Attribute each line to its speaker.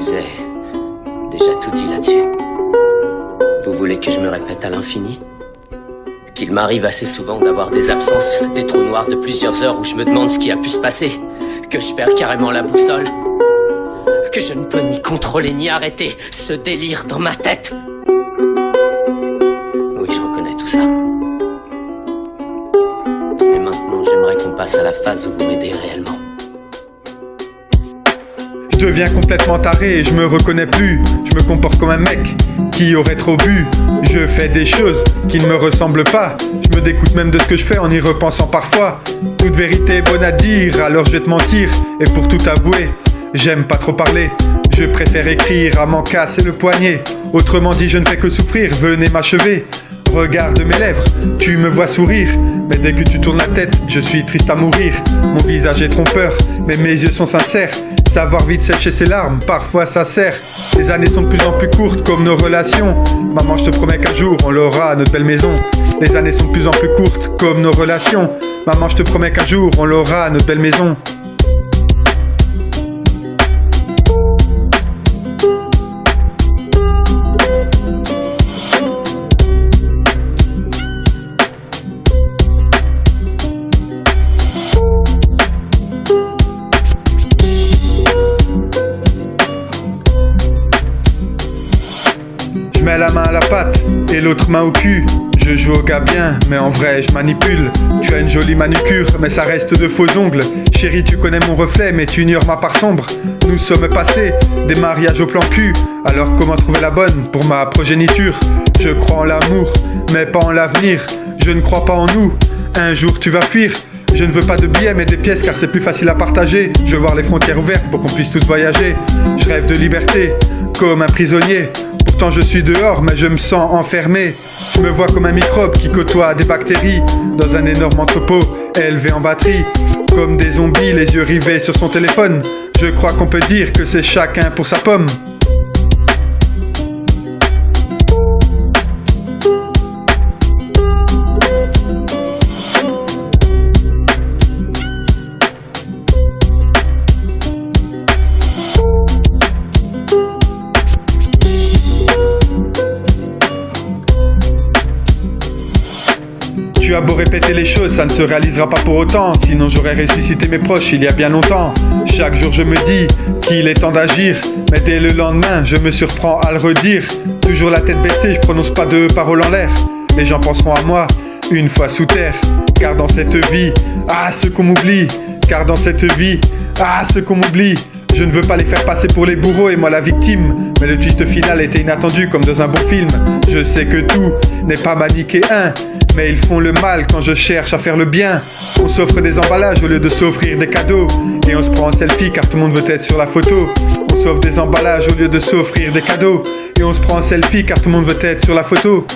Speaker 1: vous ai déjà tout dit là-dessus. Vous voulez que je me répète à l'infini? Qu'il m'arrive assez souvent d'avoir des absences, des trous noirs de plusieurs heures où je me demande ce qui a pu se passer, que je perds carrément la boussole, que je ne peux ni contrôler ni arrêter ce délire dans ma tête. Oui, je reconnais tout ça. Mais maintenant, j'aimerais qu'on passe à la phase où vous m'aidez réellement.
Speaker 2: Je deviens complètement taré et je me reconnais plus. Je me comporte comme un mec qui aurait trop bu. Je fais des choses qui ne me ressemblent pas. Je me dégoûte même de ce que je fais en y repensant parfois. Toute vérité est bonne à dire, alors je vais te mentir. Et pour tout avouer, j'aime pas trop parler. Je préfère écrire à m'en casser le poignet. Autrement dit, je ne fais que souffrir, venez m'achever. Regarde mes lèvres, tu me vois sourire. Mais dès que tu tournes la tête, je suis triste à mourir. Mon visage est trompeur, mais mes yeux sont sincères. Savoir vite sécher ses larmes, parfois ça sert. Les années sont de plus en plus courtes comme nos relations. Maman, je te promets qu'un jour on l'aura, notre belle maison. Les années sont de plus en plus courtes comme nos relations. Maman, je te promets qu'un jour on l'aura, notre belle maison. Je mets la main à la pâte et l'autre main au cul. Je joue au gars bien, mais en vrai je manipule. Tu as une jolie manucure, mais ça reste de faux ongles. Chérie, tu connais mon reflet, mais tu ignores ma part sombre. Nous sommes passés des mariages au plan cul. Alors comment trouver la bonne pour ma progéniture? Je crois en l'amour, mais pas en l'avenir. Je ne crois pas en nous, un jour tu vas fuir. Je ne veux pas de billets mais des pièces car c'est plus facile à partager. Je veux voir les frontières ouvertes pour qu'on puisse tous voyager. Je rêve de liberté, comme un prisonnier. Pourtant je suis dehors mais je me sens enfermé. Je me vois comme un microbe qui côtoie des bactéries dans un énorme entrepôt élevé en batterie. Comme des zombies, les yeux rivés sur son téléphone. Je crois qu'on peut dire que c'est chacun pour sa pomme. Tu as beau répéter les choses, ça ne se réalisera pas pour autant. Sinon j'aurais ressuscité mes proches il y a bien longtemps. Chaque jour je me dis qu'il est temps d'agir, mais dès le lendemain je me surprends à le redire. Toujours la tête baissée, je prononce pas de paroles en l'air. Les gens penseront à moi une fois sous terre. Car dans cette vie, ah ce qu'on m'oublie. Car dans cette vie, ah ce qu'on m'oublie. Je ne veux pas les faire passer pour les bourreaux et moi la victime. Mais le twist final était inattendu comme dans un bon film. Je sais que tout n'est pas manichéen, mais ils font le mal quand je cherche à faire le bien. On s'offre des emballages au lieu de s'offrir des cadeaux. Et on se prend en selfie car tout le monde veut être sur la photo. On s'offre des emballages au lieu de s'offrir des cadeaux. Et on se prend en selfie car tout le monde veut être sur la photo.